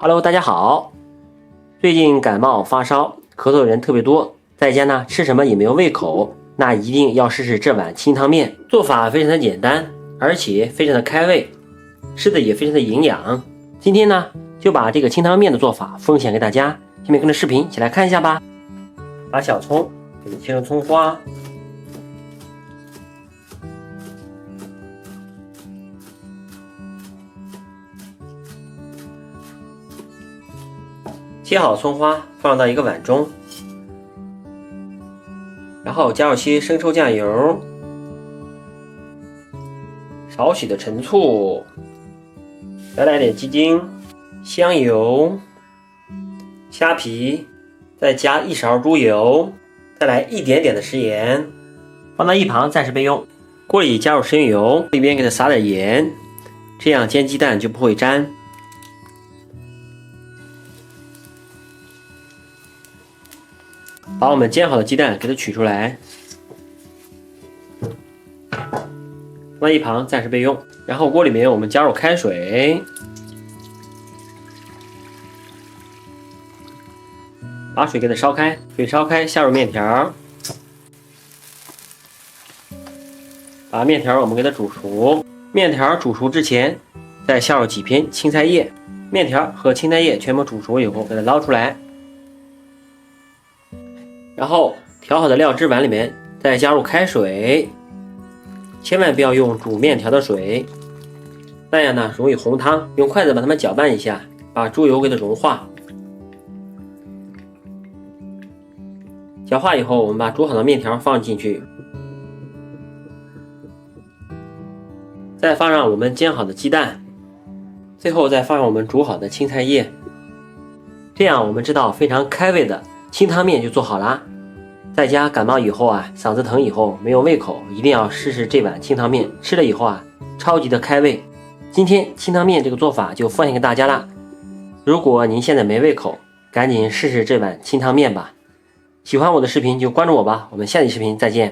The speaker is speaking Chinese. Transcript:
Hello， 大家好。最近感冒发烧、咳嗽的人特别多，在家呢吃什么也没有胃口，那一定要试试这碗清汤面。做法非常的简单，而且非常的开胃，吃的也非常的营养。今天呢就把这个清汤面的做法分享给大家，下面跟着视频一起来看一下吧。把小葱给它切成葱花，切好葱花放到一个碗中，然后加入些生抽酱油，少许的陈醋，再来点鸡精、香油、虾皮，再加1勺猪油，再来一点点的食盐，放到一旁暂时备用。锅里加入生油，里边给它撒点盐，这样煎鸡蛋就不会粘。把我们煎好的鸡蛋给它取出来，放到一旁暂时备用。然后锅里面我们加入开水，把水给它烧开，水烧开下入面条，把面条我们给它煮熟。面条煮熟之前，再下入几片青菜叶。面条和青菜叶全部煮熟以后，给它捞出来。然后调好的料汁碗里面再加入开水，千万不要用煮面条的水，那样呢容易红汤。用筷子把它们搅拌一下，把猪油给它融化。搅化以后，我们把煮好的面条放进去，再放上我们煎好的鸡蛋，最后再放上我们煮好的青菜叶。这样我们知道非常开胃的清汤面就做好啦。在家感冒以后啊，嗓子疼以后没有胃口，一定要试试这碗清汤面，吃了以后啊，超级的开胃。今天清汤面这个做法就分享给大家啦。如果您现在没胃口，赶紧试试这碗清汤面吧。喜欢我的视频就关注我吧，我们下期视频再见。